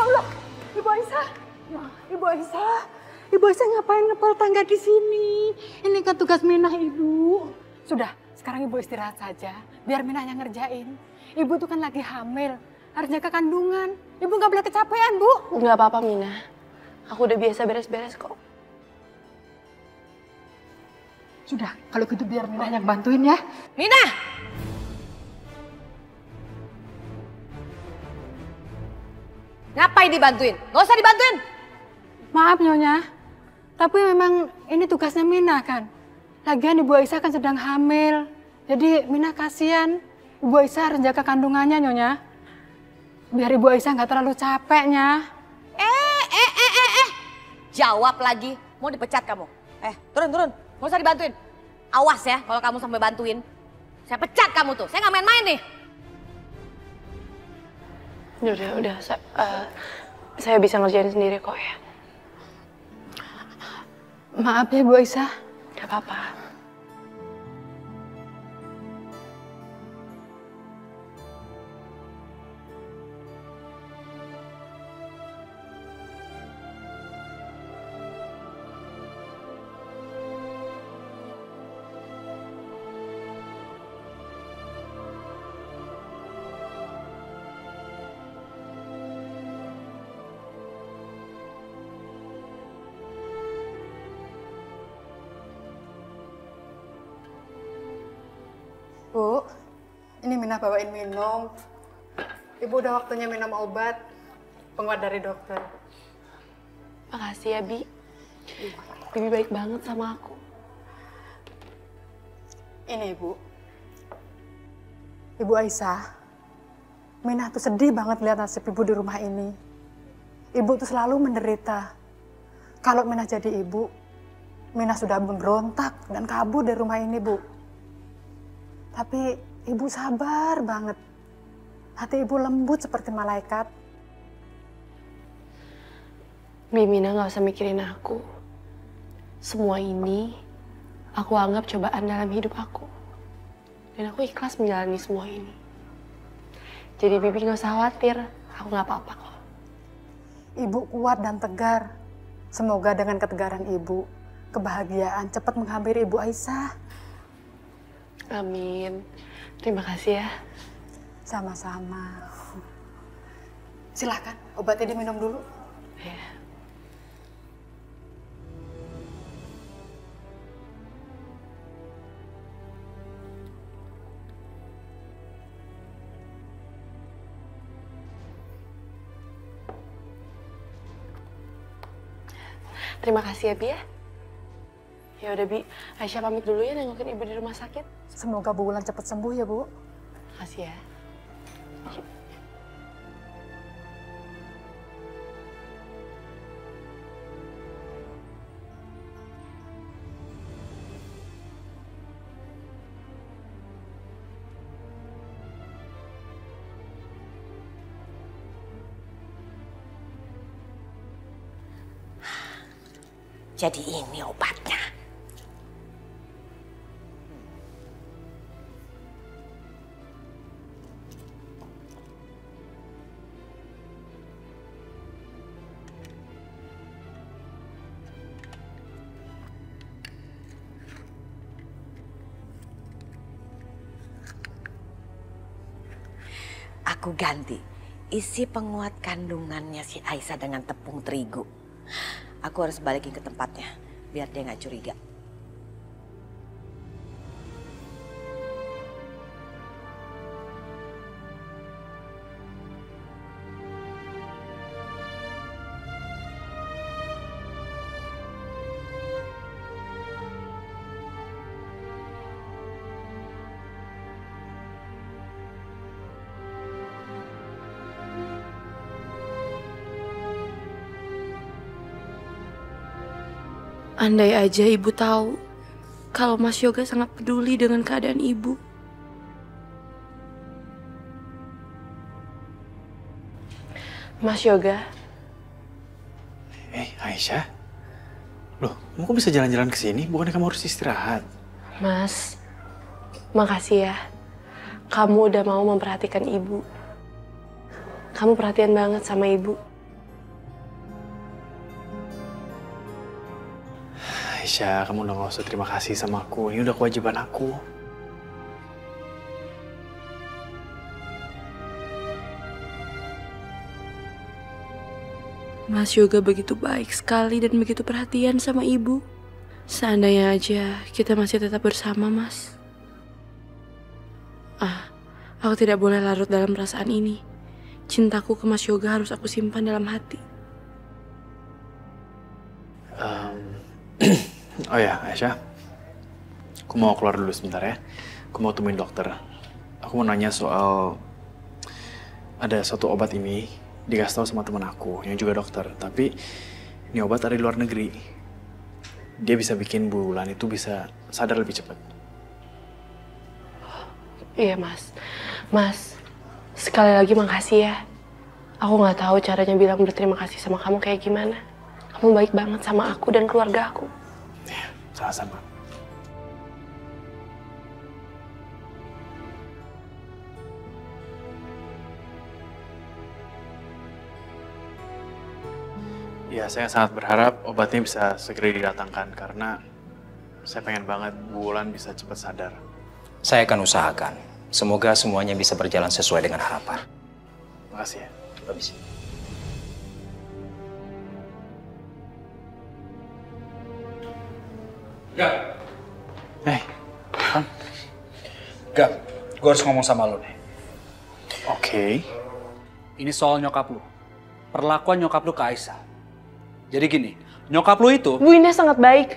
Ya Allah, Ibu Aisyah. Ya, Ibu Aisyah. Ibu Aisyah ngapain ngepel tangga di sini? Ini kan tugas Minah, Ibu. Sudah, sekarang Ibu istirahat saja. Biar Minah yang ngerjain. Ibu tuh kan lagi hamil. Harus jaga kandungan. Ibu nggak boleh kecapean, Bu. Nggak apa-apa, Minah. Aku udah biasa beres-beres kok. Sudah, kalau gitu biar Minah yang bantuin ya. Minah! Ngapain dibantuin? Nggak usah dibantuin. Maaf Nyonya, tapi memang ini tugasnya Minah kan. Lagian Ibu Aisyah kan sedang hamil. Jadi Minah kasihan. Ibu Aisyah harus jaga kandungannya Nyonya. Biar Ibu Aisyah nggak terlalu capeknya. Jawab lagi. Mau dipecat kamu. Turun. Nggak usah dibantuin. Awas ya kalau kamu sampai bantuin. Saya pecat kamu tuh. Saya nggak main-main nih. Udah. Saya bisa ngerjain sendiri kok ya. Maaf ya Bu Aisyah. Gak apa-apa. Bu, ini Minah bawain minum. Ibu udah waktunya minum obat. Penguat dari dokter. Makasih ya, Bi. Bibi baik banget sama aku. Ini Ibu. Ibu Aisyah, Minah tuh sedih banget lihat nasib Ibu di rumah ini. Ibu tuh selalu menderita. Kalau Minah jadi ibu, Minah sudah memberontak dan kabur dari rumah ini, Bu. Tapi Ibu sabar banget. Hati Ibu lembut seperti malaikat. Mina gak usah mikirin aku. Semua ini aku anggap cobaan dalam hidup aku. Dan aku ikhlas menjalani semua ini. Jadi Bibi gak usah khawatir. Aku gak apa-apa kok. Ibu kuat dan tegar. Semoga dengan ketegaran Ibu, kebahagiaan cepat menghampiri Ibu Aisyah. Amin. Terima kasih ya. Sama-sama. Silahkan, obatnya diminum dulu. Ya. Terima kasih ya, Bi ya. Ya udah, Bi. Aisyah pamit dulu ya nengokin Ibu di rumah sakit. Semoga Bu Wulan cepat sembuh ya, Bu. Makasih ya. Jadi ini obatnya. Aku ganti isi penguat kandungannya si Aisyah dengan tepung terigu. Aku harus balikin ke tempatnya biar dia nggak curiga. Andai aja Ibu tahu kalau Mas Yoga sangat peduli dengan keadaan Ibu. Mas Yoga. Aisyah? Loh, kamu kok bisa jalan-jalan ke sini? Bukannya kamu harus istirahat? Mas, makasih ya. Kamu udah mau memperhatikan Ibu. Kamu perhatian banget sama Ibu. Aisyah, kamu udah gak usah terima kasih sama aku. Ini udah kewajiban aku. Mas Yoga begitu baik sekali dan begitu perhatian sama ibu. Seandainya aja kita masih tetap bersama, Mas. Aku tidak boleh larut dalam perasaan ini. Cintaku ke Mas Yoga harus aku simpan dalam hati. Oh ya, Aisyah. Aku mau keluar dulu sebentar ya. Aku mau temuin dokter. Aku mau nanya soal ada satu obat ini dikasih tahu sama teman aku yang juga dokter. Tapi ini obat ada di luar negeri. Dia bisa bikin Bulan itu bisa sadar lebih cepat. Iya, Mas. Mas, sekali lagi makasih ya. Aku nggak tahu caranya bilang berterima kasih sama kamu kayak gimana. Kamu baik banget sama aku dan keluarga aku. Ya, sama-sama. Ya, saya sangat berharap obatnya bisa segera didatangkan karena saya pengen banget Bulan bisa cepat sadar. Saya akan usahakan. Semoga semuanya bisa berjalan sesuai dengan harapan. Makasih ya. Habis. Gak, Kan? gak. Gue harus ngomong sama lo nih. Oke. Ini soal nyokap lo. Perlakuan nyokap lo ke Aisyah. Jadi gini, nyokap lo itu... Bu Indah sangat baik.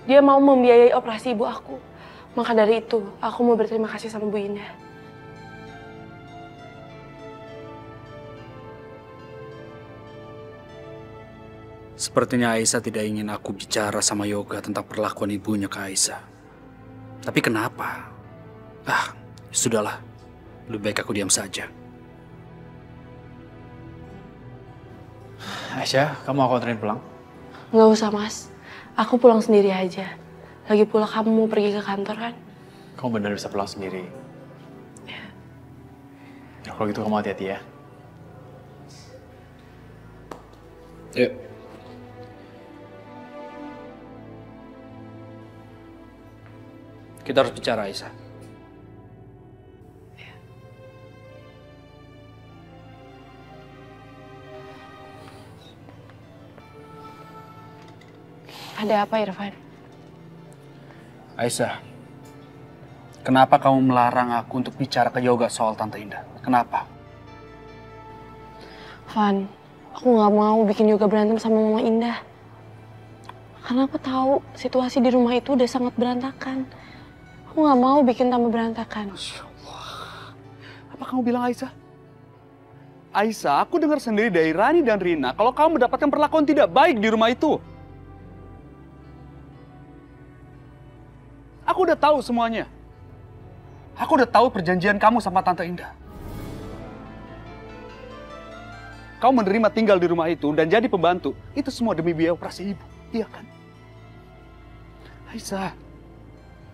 Dia mau membiayai operasi ibu aku. Maka dari itu, aku mau berterima kasih sama Bu Indah. Sepertinya Aisyah tidak ingin aku bicara sama Yoga tentang perlakuan ibunya ke Aisyah. Tapi kenapa? Sudahlah. Lebih baik aku diam saja. Aisyah, kamu aku anterin pulang? Nggak usah, Mas. Aku pulang sendiri aja. Lagi pula kamu mau pergi ke kantor kan? Kamu benar bisa pulang sendiri. Ya, kalau gitu kamu hati-hati ya. Yuk. Kita harus bicara, Aisyah. Ada apa, Irfan? Aisyah, kenapa kamu melarang aku untuk bicara ke Yoga soal Tante Indah? Kenapa? Van, aku nggak mau bikin Yoga berantem sama Mama Indah. Karena aku tahu situasi di rumah itu udah sangat berantakan. Aku nggak mau bikin tambah berantakan. Masya Allah. Apa kamu bilang, Aisyah? Aisyah, aku dengar sendiri dari Rani dan Rina kalau kamu mendapatkan perlakuan tidak baik di rumah itu. Aku udah tahu semuanya. Aku udah tahu perjanjian kamu sama Tante Indah. Kamu menerima tinggal di rumah itu dan jadi pembantu. Itu semua demi biaya operasi ibu. Iya kan? Aisyah,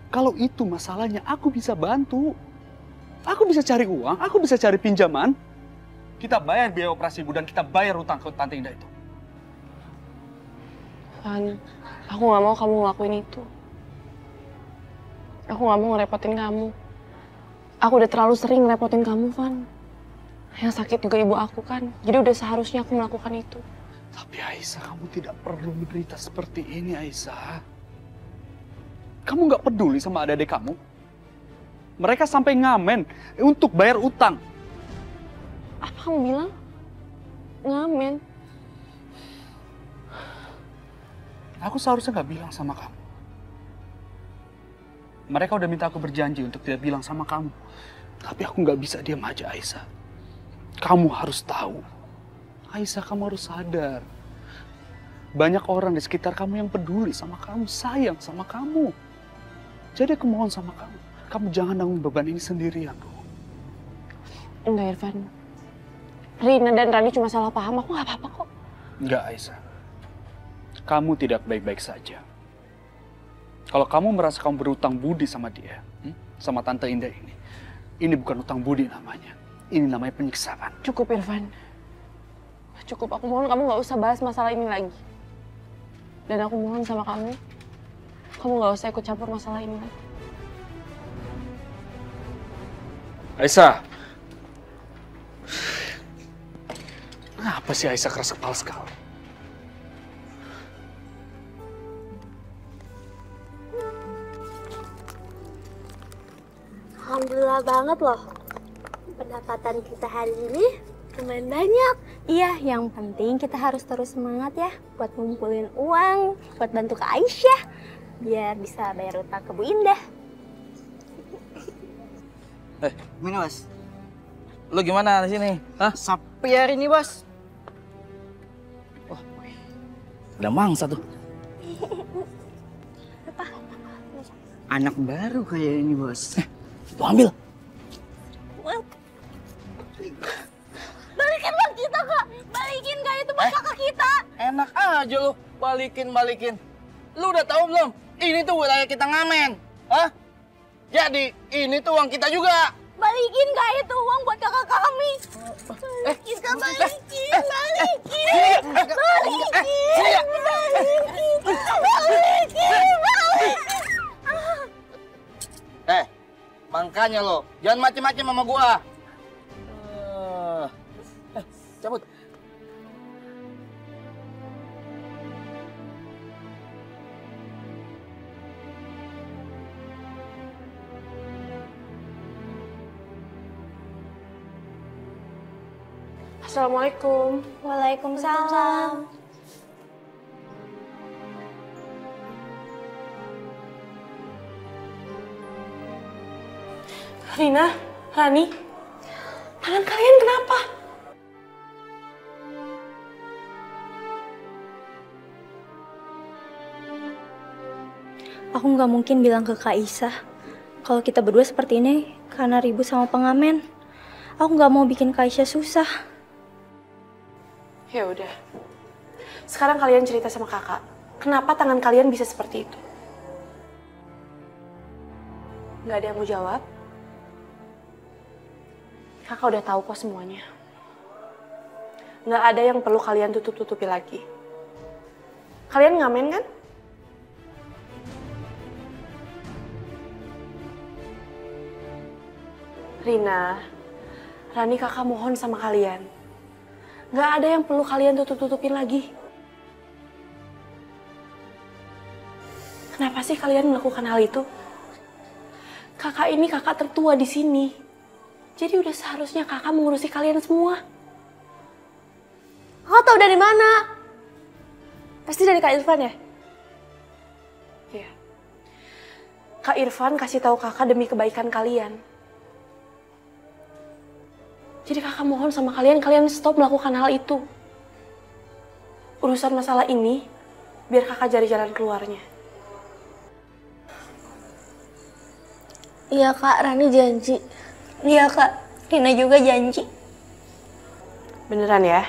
kalau itu masalahnya aku bisa bantu. Aku bisa cari uang, aku bisa cari pinjaman. Kita bayar biaya operasi ibu dan kita bayar utang ke Tante Indah itu. Van, aku nggak mau kamu ngelakuin itu. Aku nggak mau ngerepotin kamu. Aku udah terlalu sering ngerepotin kamu, Van. Yang sakit juga ibu aku kan. Jadi udah seharusnya aku melakukan itu. Tapi Aisyah, kamu tidak perlu menderita seperti ini, Aisyah. Kamu nggak peduli sama adik-adik kamu? Mereka sampai ngamen untuk bayar utang. Apa kamu bilang? Ngamen? Aku seharusnya nggak bilang sama kamu. Mereka udah minta aku berjanji untuk tidak bilang sama kamu. Tapi aku nggak bisa diam aja, Aisyah. Kamu harus tahu. Aisyah, kamu harus sadar. Banyak orang di sekitar kamu yang peduli sama kamu, sayang sama kamu. Jadi aku mohon sama kamu. Kamu jangan tanggung beban ini sendirian, dong. Enggak, Irfan. Rina dan Rani cuma salah paham. Aku nggak apa-apa kok. Enggak, Aisyah. Kamu tidak baik-baik saja. Kalau kamu merasa kamu berutang budi sama dia, sama Tante Indah ini bukan utang budi namanya. Ini namanya penyiksaan. Cukup, Irfan. cukup. Aku mohon kamu nggak usah bahas masalah ini lagi. Dan aku mohon sama kamu nggak usah ikut campur masalah ini lagi. Aisyah. Kenapa sih Aisyah keras kepala sekali? Alhamdulillah banget loh. Pendapatan kita hari ini lumayan banyak. Iya, yang penting kita harus terus semangat ya buat ngumpulin uang, buat bantu ke Aisyah, biar bisa bayar utang ke Bu Indah. Gimana, Bos? Lu gimana di sini? Hah? Sapi hari ini, Bos? Wah, ada mangsa tuh. Anak baru kayak ini, Bos. Lu ambil. Balikin uang kita, Kak. Balikin, Kak. Itu buat kakak kita. Enak aja lu, balikin. Lu udah tahu belum? Ini tuh wilayah kita ngamen. Hah? Jadi, ini tuh uang kita juga. Balikin, Kak. Itu uang buat kakak kami. Balikin, Kak. Balikin. Makanya lo, jangan macem-macem sama gua. Cabut. Assalamualaikum. Waalaikumsalam. Rina, Rani, tangan kalian kenapa? Aku nggak mungkin bilang ke Kak Isa kalau kita berdua seperti ini karena ribut sama pengamen. Aku nggak mau bikin Kak Isa susah. Ya udah. Sekarang kalian cerita sama kakak. Kenapa tangan kalian bisa seperti itu? Nggak ada yang mau jawab? Kakak udah tahu kok semuanya. Nggak ada yang perlu kalian tutup-tutupi lagi. Kalian ngamen kan? Rina, Rani kakak mohon sama kalian. Nggak ada yang perlu kalian tutup-tutupin lagi. Kenapa sih kalian melakukan hal itu? Kakak ini kakak tertua di sini. Jadi udah seharusnya kakak mengurusi kalian semua. Kakak tahu dari mana? Pasti dari Kak Irfan ya? Iya. Kak Irfan kasih tahu kakak demi kebaikan kalian. Jadi kakak mohon sama kalian stop melakukan hal itu. Urusan masalah ini, biar kakak cari jalan keluarnya. Iya Kak, Rani janji. Iya Kak, Rina juga janji. Beneran ya?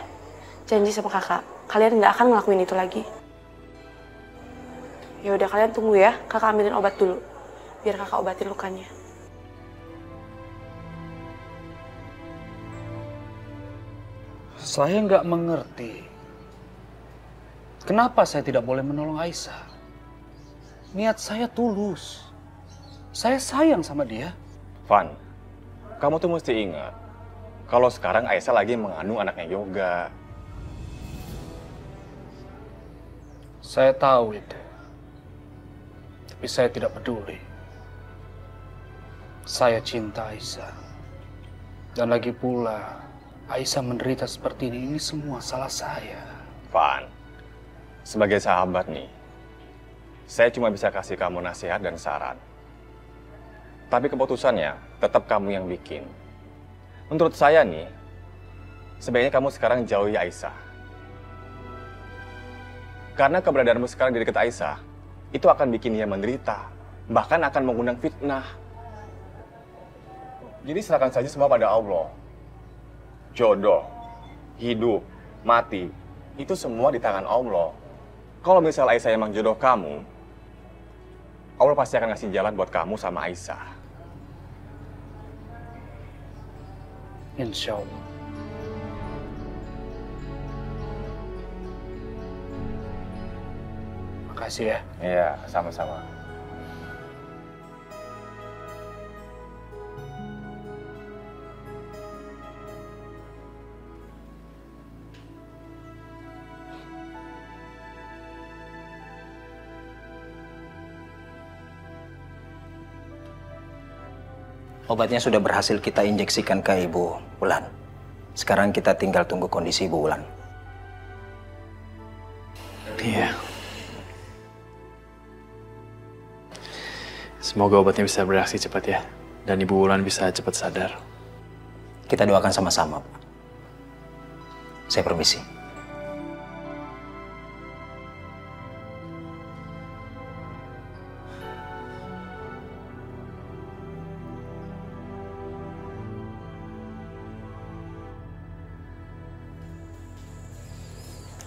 Janji sama kakak, kalian nggak akan ngelakuin itu lagi. Ya udah kalian tunggu ya, kakak ambilin obat dulu. Biar kakak obatin lukanya. Saya nggak mengerti. Kenapa saya tidak boleh menolong Aisyah? Niat saya tulus. Saya sayang sama dia. Van, kamu tuh mesti ingat, kalau sekarang Aisyah lagi mengandung anaknya Yoga. Saya tahu itu. Tapi saya tidak peduli. Saya cinta Aisyah. Dan lagi pula, Aisyah menderita seperti ini semua salah saya. Van, sebagai sahabat nih, saya cuma bisa kasih kamu nasihat dan saran. Tapi keputusannya tetap kamu yang bikin. Menurut saya nih, sebaiknya kamu sekarang jauhi Aisyah. Karena keberadaanmu sekarang di dekat Aisyah, itu akan bikin dia menderita. Bahkan akan mengundang fitnah. Jadi serahkan saja semua pada Allah. Jodoh, hidup, mati, itu semua di tangan Allah. Kalau misal Aisyah emang jodoh kamu, Allah pasti akan ngasih jalan buat kamu sama Aisyah. Insya Allah. Makasih ya. Iya, sama-sama. Obatnya sudah berhasil kita injeksikan ke Ibu Wulan. Sekarang kita tinggal tunggu kondisi Ibu Wulan. Iya. Semoga obatnya bisa bereaksi cepat ya. Dan Ibu Wulan bisa cepat sadar. Kita doakan sama-sama, Pak. Saya permisi.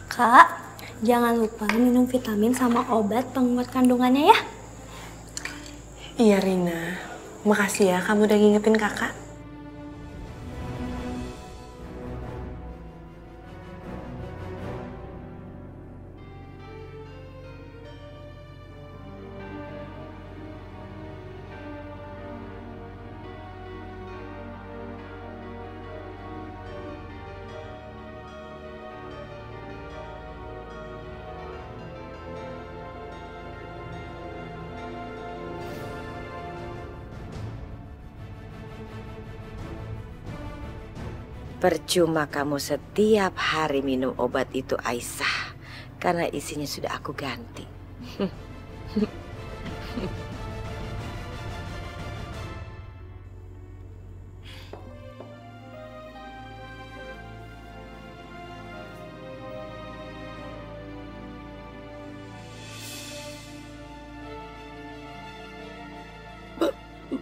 Kak, jangan lupa minum vitamin sama obat penguat kandungannya ya. Iya Rina, makasih ya kamu udah ngingetin kakak. Percuma kamu setiap hari minum obat itu, Aisyah. Karena isinya sudah aku ganti.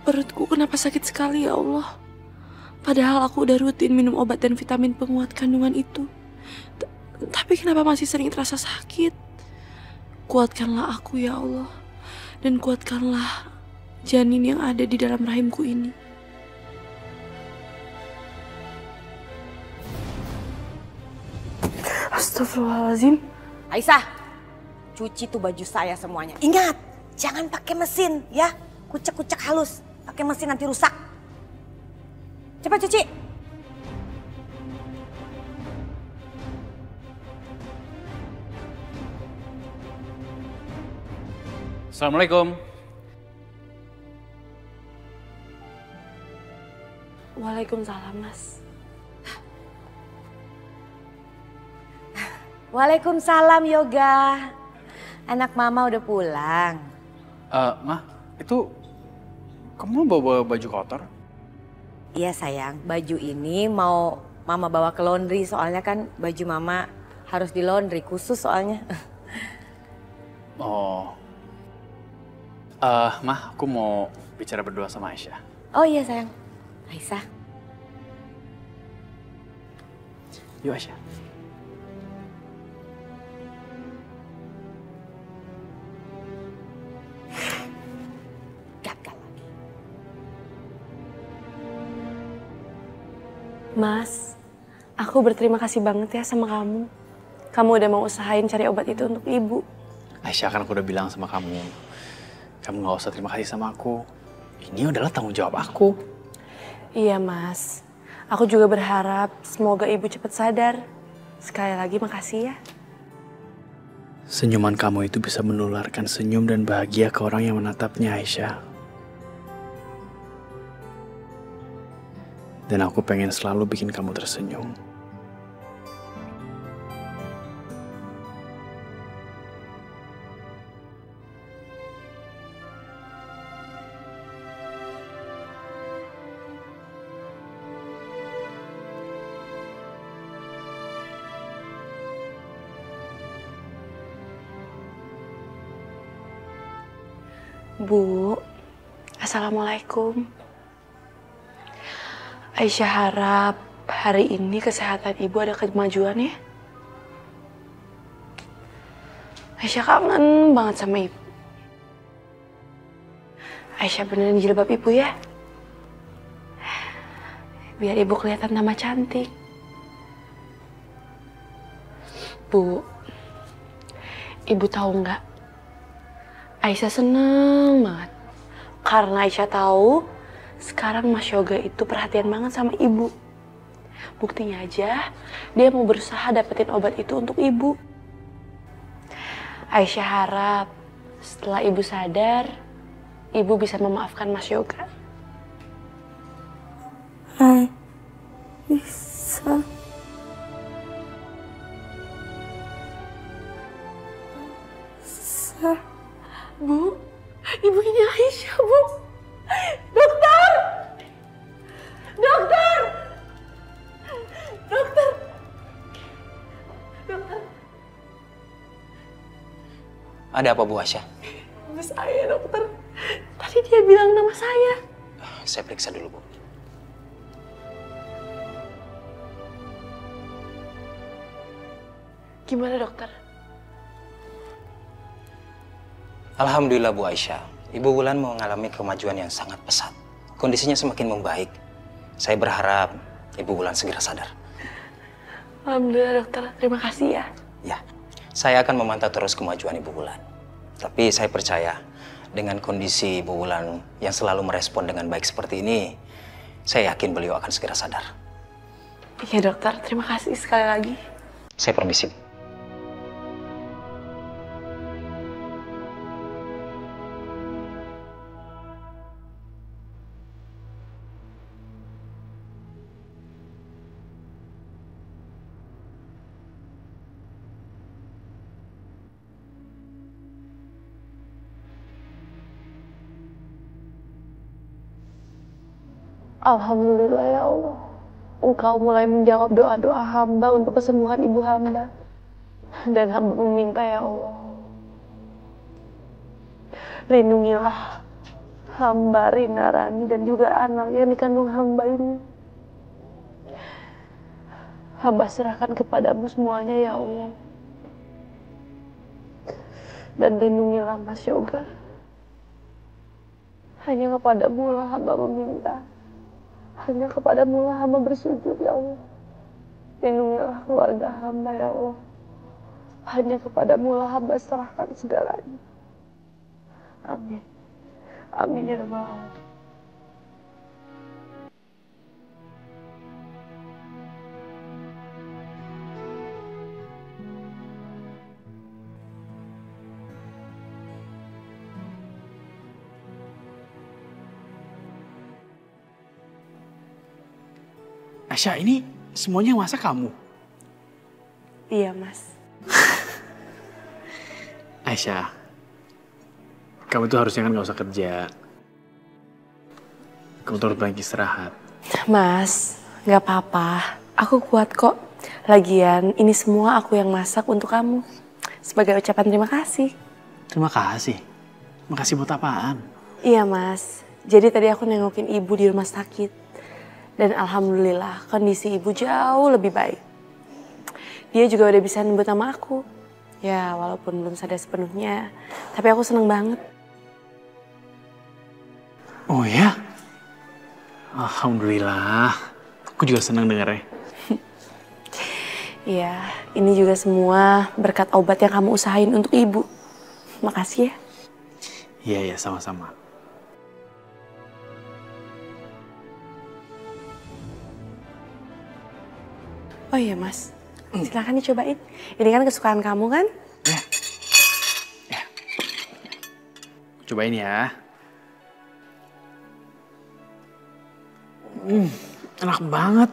Perutku kenapa sakit sekali ya Allah? Padahal aku udah rutin minum obat dan vitamin penguat kandungan itu. Tapi kenapa masih sering terasa sakit? Kuatkanlah aku ya Allah. Dan kuatkanlah janin yang ada di dalam rahimku ini. Astagfirullahaladzim. Aisyah, cuci tuh baju saya semuanya. Ingat, jangan pakai mesin ya. Kucek-kucek halus. Pakai mesin nanti rusak. Cepat cuci. Assalamualaikum. Waalaikumsalam, Mas. Waalaikumsalam, Yoga. Anak mama udah pulang. Ma, itu kamu bawa baju kotor? Iya sayang, baju ini mau mama bawa ke laundry. Soalnya kan baju mama harus di laundry khusus soalnya. Oh. Ma, aku mau bicara berdua sama Aisyah. Oh iya sayang. Aisyah. Yuk Aisyah. Gagal lagi. Mas, aku berterima kasih banget ya sama kamu. Kamu udah mau usahain cari obat itu untuk ibu. Aisyah, kan aku udah bilang sama kamu. Kamu gak usah terima kasih sama aku. Ini adalah tanggung jawab aku. Iya Mas, aku juga berharap semoga ibu cepat sadar. Sekali lagi makasih ya. Senyuman kamu itu bisa menularkan senyum dan bahagia ke orang yang menatapnya, Aisyah. Dan aku pengen selalu bikin kamu tersenyum. Bu, Assalamualaikum. Aisyah harap hari ini kesehatan ibu ada kemajuan ya. Aisyah kangen banget sama ibu. Aisyah benerin jilbab ibu ya. Biar ibu kelihatan tambah cantik. Bu, ibu tahu nggak? Aisyah seneng banget. Karena Aisyah tahu sekarang Mas Yoga itu perhatian banget sama ibu. Buktinya aja, dia mau berusaha dapetin obat itu untuk ibu. Aisyah harap setelah ibu sadar, ibu bisa memaafkan Mas Yoga. Bisa. Bu, ibu ini Aisyah, Bu. Dokter! Dokter! Dokter! Dokter! Ada apa, Bu Aisyah? Ibu saya, dokter. Tadi dia bilang nama saya. Saya periksa dulu, Bu. Gimana, dokter? Alhamdulillah, Bu Aisyah. Ibu Wulan mengalami kemajuan yang sangat pesat. Kondisinya semakin membaik. Saya berharap Ibu Wulan segera sadar. Alhamdulillah, dokter. Terima kasih ya. Ya, saya akan memantau terus kemajuan Ibu Wulan. Tapi saya percaya dengan kondisi Ibu Wulan yang selalu merespon dengan baik seperti ini, saya yakin beliau akan segera sadar. Iya, dokter. Terima kasih sekali lagi. Saya permisi. Alhamdulillah ya Allah. Engkau mulai menjawab doa-doa hamba untuk kesembuhan ibu hamba. Dan hamba meminta ya Allah, lindungilah hamba Rina Rani dan juga anak yang dikandung hamba ini. Hamba serahkan kepadamu semuanya ya Allah. Dan lindungilah Mas Yoga. Hanya kepadamu lah hamba meminta. Hanya kepadamu lah hamba bersujud ya Allah. Lindungilah keluarga hamba ya Allah. Hanya kepadamu lah hamba serahkan segalanya. Amin. Amin ya Rabbal Alamin. Aisyah, ini semuanya yang masak kamu? Iya, Mas. Aisyah, kamu tuh harusnya kan gak usah kerja. Kamu tuh harus banyak istirahat. Mas, gak apa-apa. Aku kuat kok. Lagian, ini semua aku yang masak untuk kamu. Sebagai ucapan terima kasih. Terima kasih? Makasih buat apaan? Iya, Mas. Jadi tadi aku nengokin ibu di rumah sakit. Dan alhamdulillah kondisi ibu jauh lebih baik. Dia juga udah bisa nyebut nama aku. Ya walaupun belum sadar sepenuhnya, tapi aku seneng banget. Oh ya? Alhamdulillah. Aku juga seneng dengarnya. Iya, ini juga semua berkat obat yang kamu usahain untuk ibu. Makasih ya. Iya, sama-sama. Oh iya Mas, silakan dicobain. Ini kan kesukaan kamu kan? Ya. Cobain ya. Enak banget.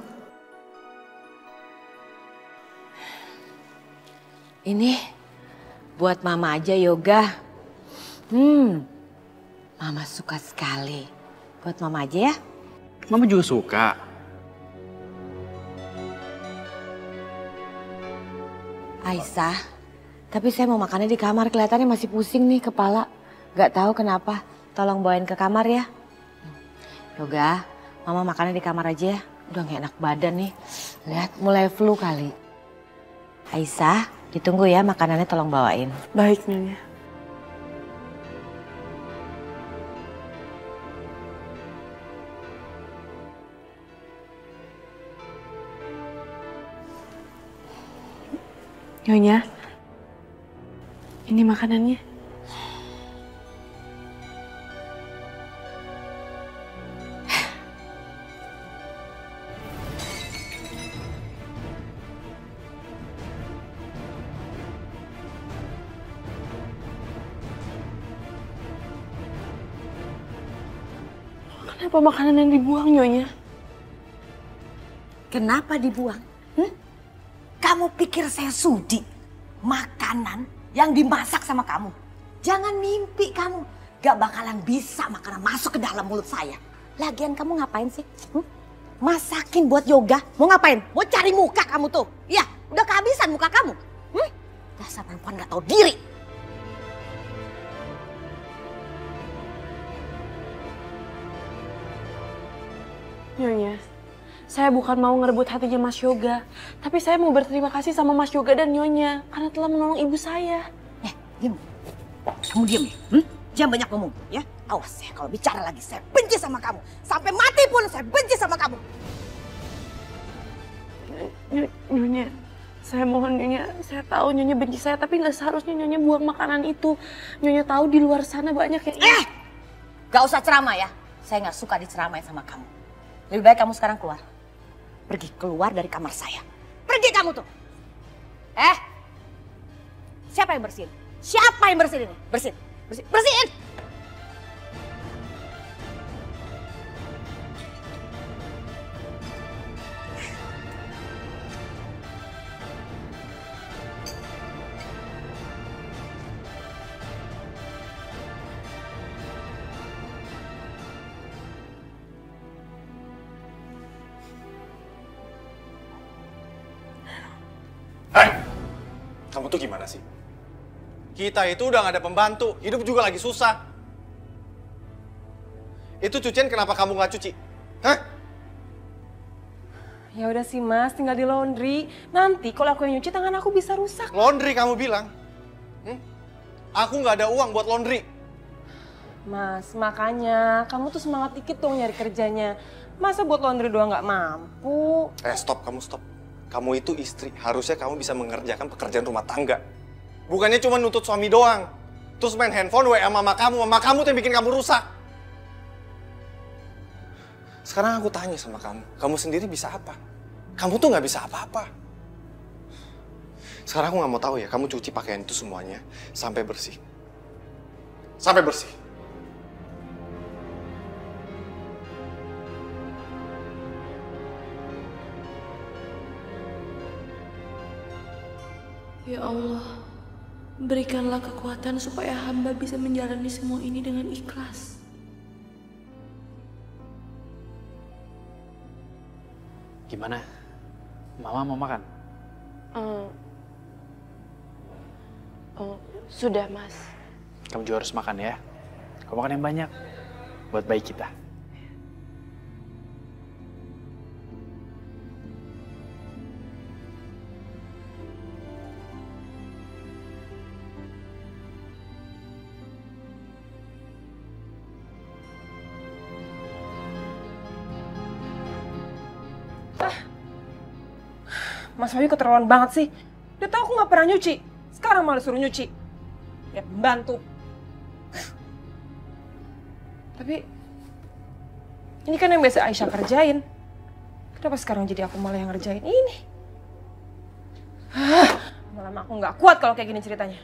Ini buat Mama aja Yoga. Mama suka sekali. Buat Mama aja ya. Mama juga suka. Aisyah, tapi saya mau makannya di kamar. Kelihatannya masih pusing nih kepala. Gak tahu kenapa. Tolong bawain ke kamar ya. Yoga, Mama makannya di kamar aja ya. Udah gak enak badan nih. Lihat mulai flu kali. Aisyah, ditunggu ya makanannya tolong bawain. Baik Nyonya. Nyonya, ini makanannya. Kenapa makanan yang dibuang, Nyonya? Kenapa dibuang? Kamu pikir saya sudi makanan yang dimasak sama kamu? Jangan mimpi kamu. Gak bakalan bisa makanan masuk ke dalam mulut saya. Lagian kamu ngapain sih? Masakin buat yoga? Mau ngapain? Mau cari muka kamu tuh? Ya, udah kehabisan muka kamu. Dasar perempuan gak tahu diri. Nyonya, saya bukan mau ngerebut hatinya Mas Yoga. Tapi saya mau berterima kasih sama Mas Yoga dan Nyonya karena telah menolong ibu saya. Diam. Kamu diam ya? Jangan banyak ngomong ya. Awas ya kalau bicara lagi saya benci sama kamu. Sampai mati pun saya benci sama kamu. Nyonya, saya mohon Nyonya, saya tahu Nyonya benci saya tapi nggak seharusnya Nyonya buang makanan itu. Nyonya tahu di luar sana banyak yang... Gak usah ceramah ya. Saya nggak suka diceramain sama kamu. Lebih baik kamu sekarang keluar. Pergi keluar dari kamar saya. Pergi kamu tuh. Siapa yang bersihin? Siapa yang bersihin ini? Bersihin! Kamu tuh gimana sih? Kita itu udah gak ada pembantu, hidup juga lagi susah. Itu cucian kenapa kamu gak cuci? Hah? Ya udah sih Mas, tinggal di laundry. Nanti kalau aku yang nyuci tangan aku bisa rusak. Laundry kamu bilang? Aku gak ada uang buat laundry. Mas, makanya kamu tuh semangat dikit dong nyari kerjanya. Masa buat laundry doang gak mampu? Stop, kamu stop. Kamu itu istri, harusnya kamu bisa mengerjakan pekerjaan rumah tangga. Bukannya cuma nuntut suami doang. Terus main handphone, WA mama kamu tuh yang bikin kamu rusak. Sekarang aku tanya sama kamu sendiri bisa apa? Kamu tuh nggak bisa apa-apa. Sekarang aku nggak mau tahu ya, kamu cuci pakaian itu semuanya sampai bersih. Sampai bersih. Ya Allah, berikanlah kekuatan supaya hamba bisa menjalani semua ini dengan ikhlas. Gimana? Mama mau makan? Sudah, Mas. Kamu juga harus makan ya. Kamu makan yang banyak. Buat baik kita. Mas Wahyu keterlaluan banget sih. Dia tahu aku nggak pernah nyuci. Sekarang malah suruh nyuci. Ya pembantu. Tapi ini kan yang biasa Aisyah kerjain. Kenapa sekarang jadi aku malah yang ngerjain ini? Lama-lama aku nggak kuat kalau kayak gini ceritanya.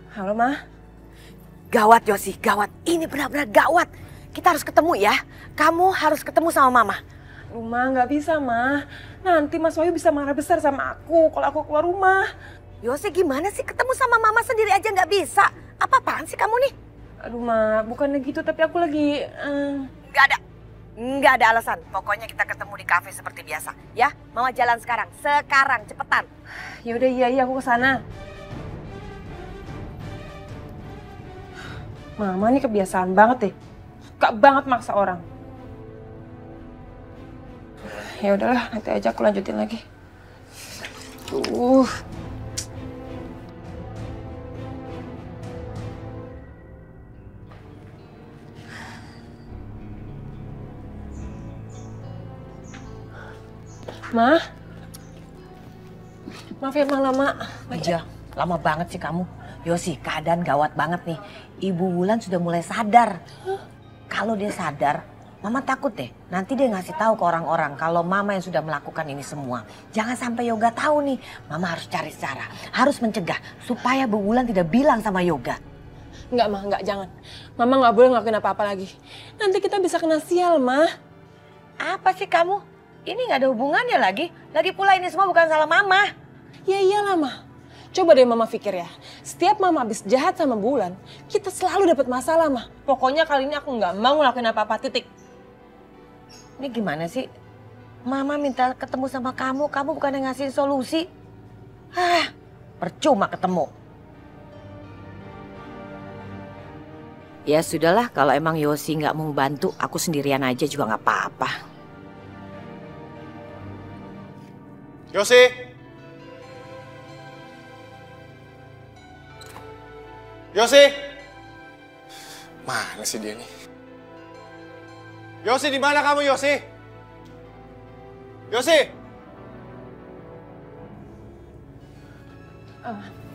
Halo, Ma. Gawat, Yosi, gawat. Ini benar-benar gawat. Kita harus ketemu ya. Kamu harus ketemu sama Mama. Ma, nggak bisa, Ma. Nanti Mas Wahyu bisa marah besar sama aku kalau aku keluar rumah. Yosi, gimana sih ketemu sama Mama sendiri aja nggak bisa? Apa-apaan sih kamu nih? Aduh, Ma, bukannya gitu, tapi aku lagi... Nggak ada alasan. Pokoknya kita ketemu di kafe seperti biasa. Ya, Mama jalan sekarang. Sekarang, cepetan. Yaudah, iya, aku kesana. Mama ini kebiasaan banget deh. Suka banget maksa orang. Ya udahlah, nanti aja aku lanjutin lagi. Ma? Maaf ya, Ma, lama. Iya, lama banget sih kamu. Yosi, keadaan gawat banget nih. Ibu Wulan sudah mulai sadar. Kalau dia sadar, Mama takut deh, nanti dia ngasih tahu ke orang-orang kalau Mama yang sudah melakukan ini semua. Jangan sampai Yoga tahu nih. Mama harus cari cara, harus mencegah supaya Bu Wulan tidak bilang sama Yoga. Enggak, Ma, enggak, jangan. Mama nggak boleh ngelakuin apa-apa lagi. Nanti kita bisa kena sial, Ma. Apa sih kamu? Ini nggak ada hubungannya lagi. Lagi pula ini semua bukan salah Mama. Ya iyalah, Ma. Coba deh Mama pikir ya. Setiap Mama habis jahat sama Bulan, kita selalu dapat masalah, Ma. Pokoknya kali ini aku nggak mau ngelakuin apa-apa, titik. Ini gimana sih? Mama minta ketemu sama kamu bukan yang ngasih solusi. Percuma ketemu. Ya sudahlah, kalau emang Yosi nggak mau bantu, aku sendirian aja juga nggak apa-apa. Yosi! Yosi! Mana sih dia nih? Yosi, di mana kamu, Yosi? Yosi!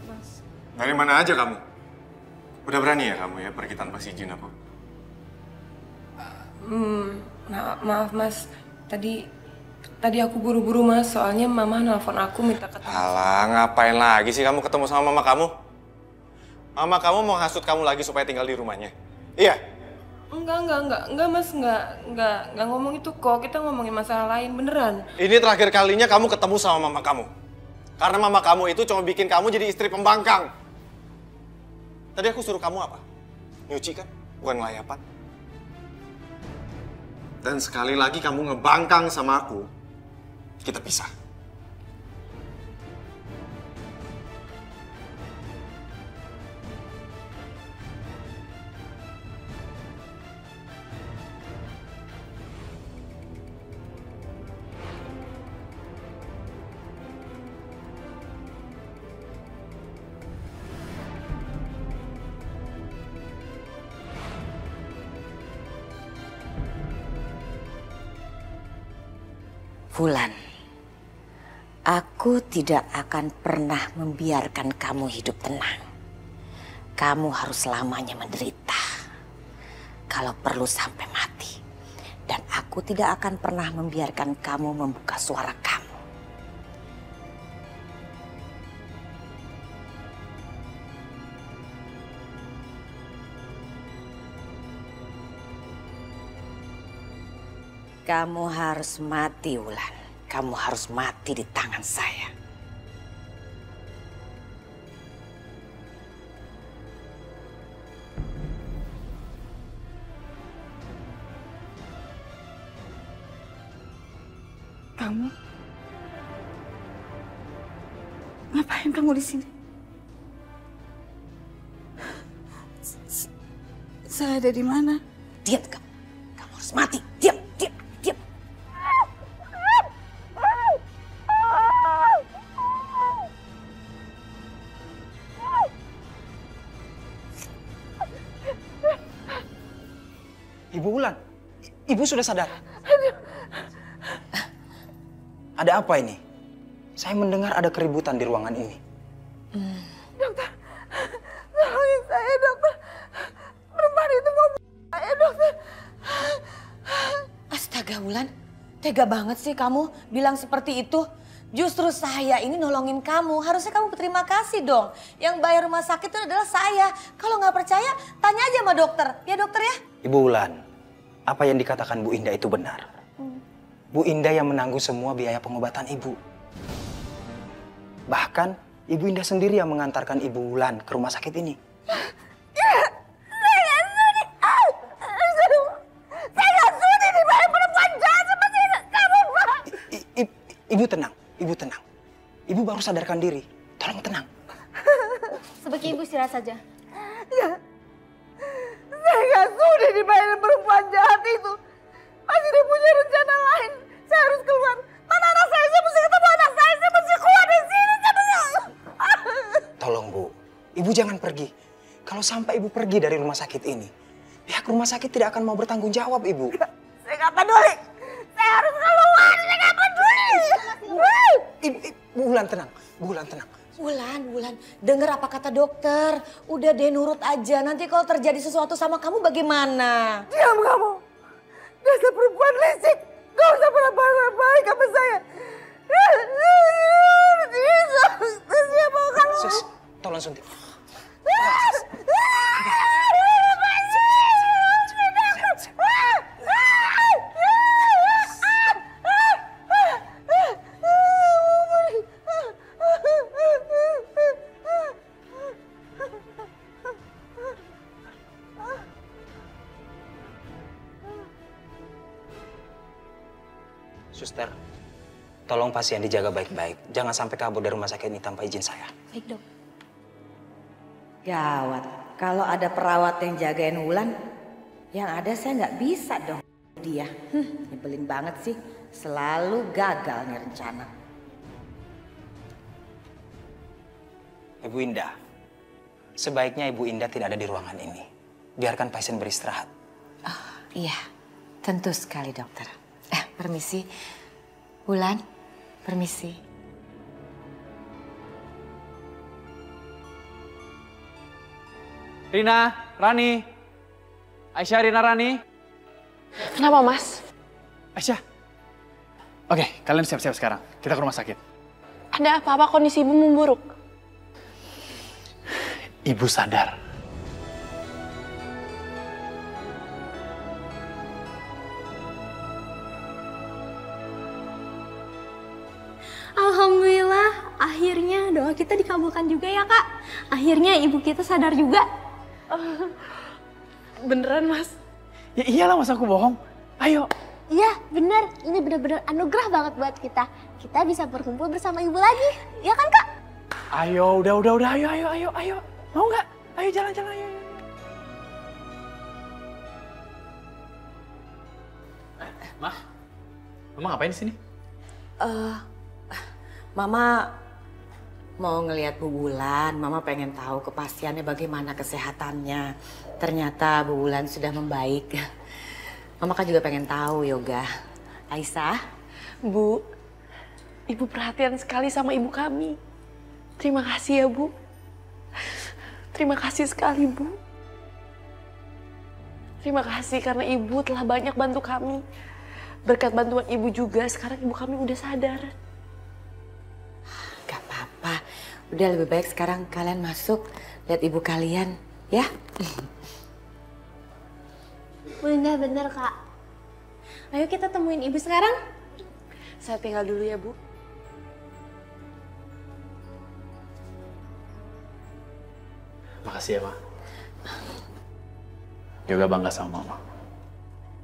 Mas. Dari mana aja kamu? Udah berani ya kamu ya pergi tanpa izin aku? Maaf Mas, tadi aku buru-buru Mas, soalnya Mama nelpon aku minta ketemu. Alah, ngapain lagi sih kamu ketemu sama mama kamu? Mama kamu mau hasut kamu lagi supaya tinggal di rumahnya? Iya? Enggak Mas, enggak ngomong itu kok, kita ngomongin masalah lain, beneran. Ini terakhir kalinya kamu ketemu sama mama kamu. Karena mama kamu itu cuma bikin kamu jadi istri pembangkang. Tadi aku suruh kamu apa? Nyuci kan? Bukan ngelayapan. Dan sekali lagi kamu ngebangkang sama aku, kita pisah. Wulan, aku tidak akan pernah membiarkan kamu hidup tenang. Kamu harus selamanya menderita. Kalau perlu sampai mati. Dan aku tidak akan pernah membiarkan kamu membuka suara kamu. Kamu harus mati, Wulan. Kamu harus mati di tangan saya. Kamu? Ngapain kamu di sini? Saya ada di mana? Diam kamu. Kamu harus mati. Diam, diam. Ibu Wulan, Ibu sudah sadar? Ada apa ini? Saya mendengar ada keributan di ruangan ini. Dokter, tolongin saya, dokter. Perempuan itu mau saya, dokter. Astaga, Wulan. Tega banget sih kamu bilang seperti itu. Justru saya ini nolongin kamu. Harusnya kamu berterima kasih dong. Yang bayar rumah sakit itu adalah saya. Kalau nggak percaya, tanya aja sama dokter. Ya dokter ya? Ibu Wulan, apa yang dikatakan Bu Indah itu benar. Bu Indah yang menanggung semua biaya pengobatan Ibu. Bahkan Ibu Indah sendiri yang mengantarkan Ibu Wulan ke rumah sakit ini. Saya nggak sudi dibayar perempuan jahat seperti kamu, Pak. Ibu tenang, Ibu tenang. Ibu baru sadarkan diri. Tolong tenang. Sebaiknya Ibu istirahat saja. Ya, saya nggak sudi dibayar perempuan jahat itu. Masih dia punya rencana lain. Saya harus keluar. Mana anak saya? Saya mesti ketemu anak saya. Saya mesti keluar dari sini. Saya mesti... Tolong Bu, Ibu jangan pergi. Kalau sampai Ibu pergi dari rumah sakit ini, pihak rumah sakit tidak akan mau bertanggung jawab, Ibu. Saya nggak peduli. Saya harus keluar. Saya nggak peduli. Bu Wulan tenang, Bu Wulan tenang. Wulan, denger apa kata dokter. Udah deh nurut aja, nanti kalau terjadi sesuatu sama kamu bagaimana? Diam kamu. Dasar perempuan licik. Gak usah pernah baik sama saya. Siapa kalau... Sus, tolong suntik. Suster, tolong pasien dijaga baik-baik. Jangan sampai kabur dari rumah sakit ini tanpa izin saya. Baik, Dok. Gawat, kalau ada perawat yang jagain Wulan, yang ada saya nggak bisa dong dia. Nyebelin banget sih, selalu gagal nih rencana. Ibu Indah, sebaiknya Ibu Indah tidak ada di ruangan ini. Biarkan pasien beristirahat. Oh, iya, tentu sekali dokter. Permisi, Wulan, permisi. Rina, Rani. Aisyah, Rina, Rani. Kenapa, Mas? Aisyah. Oke, kalian siap-siap sekarang. Kita ke rumah sakit. Ada apa-apa kondisi ibu memburuk? Ibu sadar. Alhamdulillah, akhirnya doa kita dikabulkan juga ya Kak. Akhirnya ibu kita sadar juga. Beneran, Mas? Ya iyalah, masa aku bohong. Ayo. Iya, bener. Ini bener-bener anugerah banget buat kita. Kita bisa berkumpul bersama ibu lagi. Ya kan, Kak? Ayo, udah. Ayo. Mau nggak? Ayo jalan-jalan, ayo. Mama ngapain di sini? Mama mau ngelihat Bu Wulan. Mama pengen tahu kepastiannya bagaimana kesehatannya. Ternyata Bu Wulan sudah membaik. Mama kan juga pengen tahu, Yoga. Aisyah? Bu, Ibu perhatian sekali sama ibu kami. Terima kasih ya, Bu. Terima kasih sekali, Bu. Terima kasih karena Ibu telah banyak bantu kami. Berkat bantuan Ibu juga, sekarang ibu kami udah sadar. Gak apa-apa. Udah lebih baik sekarang kalian masuk. Lihat ibu kalian, ya? Bener-bener, Kak. Ayo kita temuin ibu sekarang. Saya tinggal dulu ya, Bu. Makasih ya, Ma. Yoga bangga sama Mama.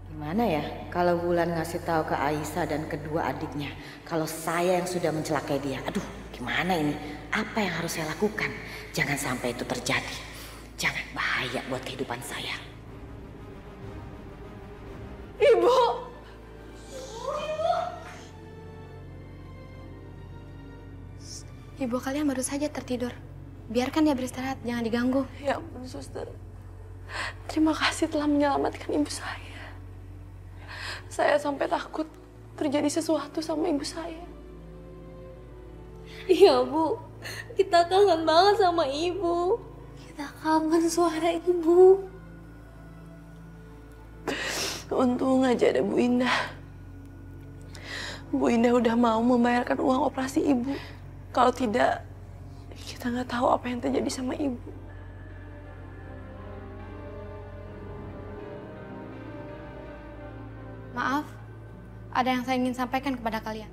Gimana ya kalau Wulan ngasih tahu ke Aisyah dan kedua adiknya kalau saya yang sudah mencelakai dia. Aduh, gimana ini? Apa yang harus saya lakukan? Jangan sampai itu terjadi. Jangan bahaya buat kehidupan saya. Ibu! Ibu kalian baru saja tertidur. Biarkan dia beristirahat, jangan diganggu. Ya ampun, Suster. Terima kasih telah menyelamatkan ibu saya. Saya sampai takut terjadi sesuatu sama ibu saya. Iya, Bu. Kita kangen banget sama ibu. Kita kangen suara ibu. Untung aja ada Bu Indah. Bu Indah udah mau membayarkan uang operasi ibu. Kalau tidak, kita nggak tahu apa yang terjadi sama ibu. Maaf, ada yang saya ingin sampaikan kepada kalian.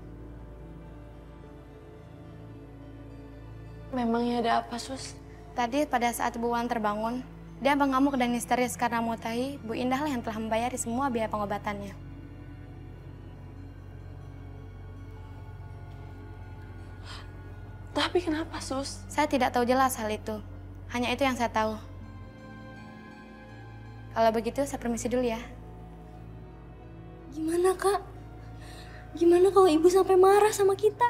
Memangnya ada apa, Sus? Tadi pada saat Ibu Wulan terbangun, dia mengamuk dan histeris karena mengetahui Bu Indah lah yang telah membayari semua biaya pengobatannya. Tapi kenapa, Sus? Saya tidak tahu jelas hal itu. Hanya itu yang saya tahu. Kalau begitu, saya permisi dulu ya. Gimana, Kak? Gimana kalau ibu sampai marah sama kita?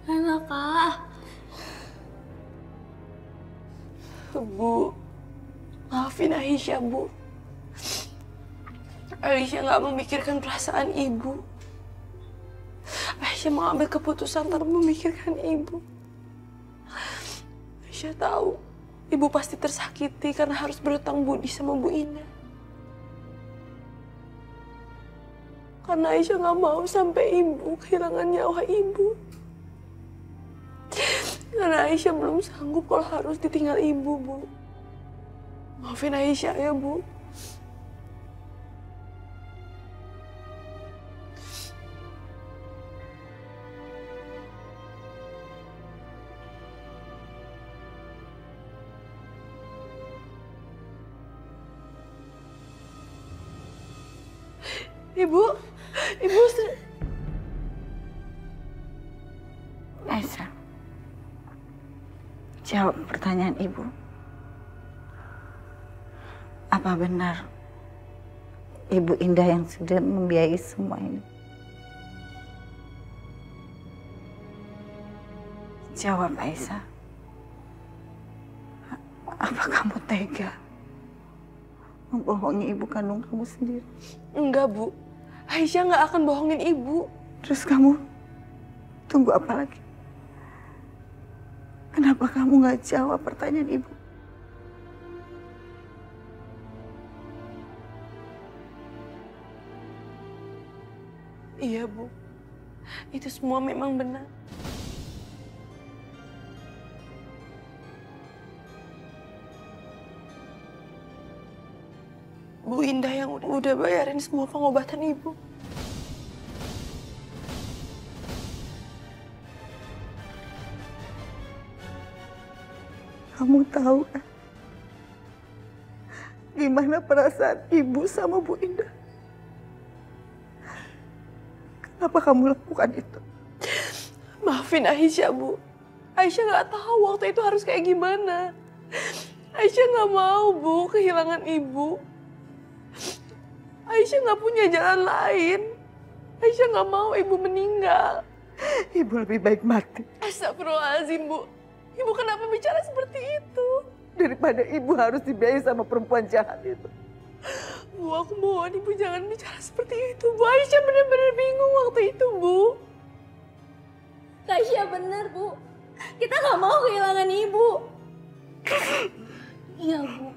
Enak, Kak. Bu, maafin Aisyah, Bu. Aisyah nggak memikirkan perasaan ibu. Aisyah mengambil keputusan tanpa memikirkan ibu. Aisyah tahu ibu pasti tersakiti karena harus berutang budi sama Bu Indah. Karena Aisyah nggak mau sampai ibu kehilangan nyawa ibu. Karena Aisyah belum sanggup kalau harus ditinggal ibu, Bu. Maafin Aisyah ya, Bu. Ibu. Aisyah, jawab pertanyaan ibu. Apa benar Ibu Indah yang sudah membiayai semua ini? Jawab, Aisyah. Apa kamu tega membohongi ibu kandung kamu sendiri? Enggak, Bu. Aisyah nggak akan bohongin ibu. Terus kamu tunggu apa lagi? Kenapa kamu nggak jawab pertanyaan ibu? Iya, Bu. Itu semua memang benar. Bu Indah yang udah bayarin semua pengobatan ibu. Kamu tahu kan gimana perasaan ibu sama Bu Indah? Kenapa kamu lakukan itu? Maafin Aisyah, Bu. Aisyah nggak tahu waktu itu harus kayak gimana. Aisyah nggak mau, Bu, kehilangan ibu. Aisyah nggak punya jalan lain. Aisyah nggak mau ibu meninggal. Ibu lebih baik mati. Astagfirullahaladzim, Bu. Ibu kenapa bicara seperti itu? Daripada ibu harus dibiayai sama perempuan jahat itu. Bu, aku mohon ibu jangan bicara seperti itu, Bu. Aisyah benar-benar bingung waktu itu, Bu. Aisyah bener, Bu. Kita nggak mau kehilangan ibu. Iya, Bu.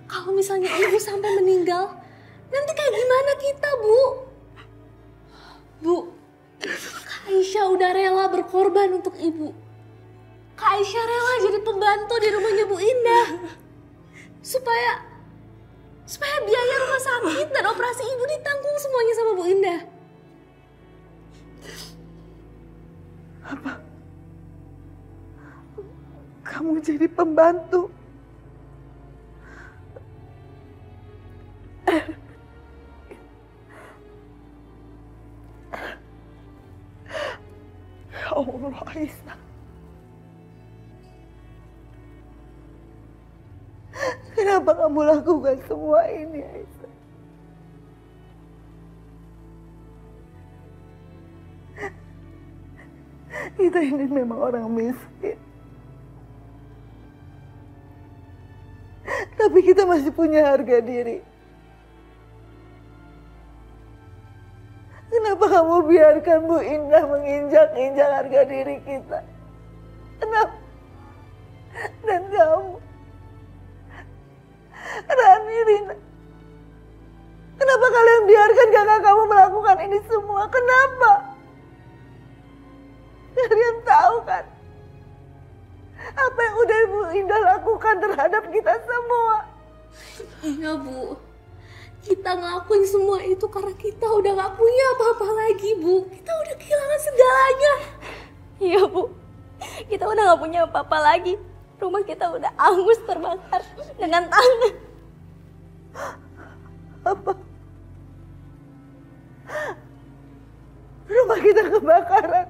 Kalau misalnya ibu sampai meninggal, nanti kayak gimana kita, Bu? Bu, Kak Aisyah udah rela berkorban untuk ibu. Kak Aisyah rela jadi pembantu di rumahnya Bu Indah. Supaya biaya rumah sakit dan operasi ibu ditanggung semuanya sama Bu Indah. Apa? Kamu jadi pembantu? Ya Allah, Aisyah. Kenapa kamu lakukan semua ini, Aisyah? Kita ini memang orang miskin. Tapi kita masih punya harga diri. Kenapa kamu biarkan Bu Indah menginjak-injak harga diri kita? Kenapa? Dan kamu, Rani, Rina, kenapa kalian biarkan kakak kamu melakukan ini semua? Kenapa? Kalian tahu kan apa yang udah Bu Indah lakukan terhadap kita semua? Iya, Bu. Kita ngelakuin semua itu karena kita udah gak punya apa-apa lagi, Bu. Kita udah kehilangan segalanya. Iya, Bu. Kita udah gak punya apa-apa lagi. Rumah kita udah hangus terbakar dengan tangan. Apa? Rumah kita kebakaran.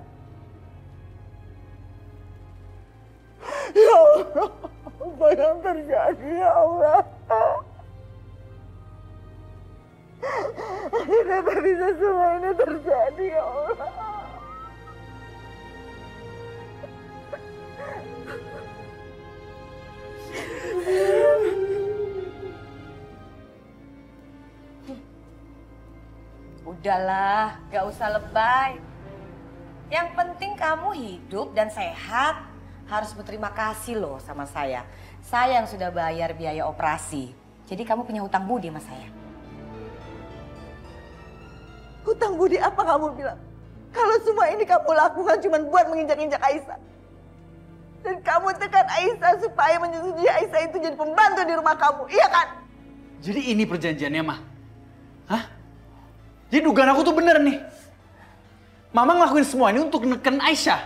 Ya Allah, apa yang terjadi, ya Allah? Kenapa bisa semua ini terjadi, ya Allah? Udahlah, gak usah lebay. Yang penting kamu hidup dan sehat. Harus berterima kasih loh sama saya. Saya yang sudah bayar biaya operasi. Jadi kamu punya hutang budi sama saya. Hutang budi apa kamu bilang? Kalau semua ini kamu lakukan cuma buat menginjak-injak Aisyah. Dan kamu tekan Aisyah supaya menyetujui Aisyah itu jadi pembantu di rumah kamu, iya kan? Jadi ini perjanjiannya, Ma? Hah? Jadi dugaan aku tuh bener nih. Mama ngelakuin semua ini untuk neken Aisyah.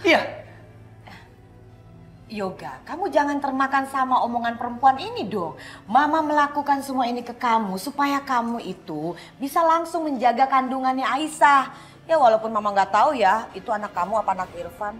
Iya. Yoga, kamu jangan termakan sama omongan perempuan ini dong. Mama melakukan semua ini ke kamu supaya kamu itu bisa langsung menjaga kandungannya Aisyah. Ya walaupun Mama nggak tahu ya, itu anak kamu apa anak Irfan.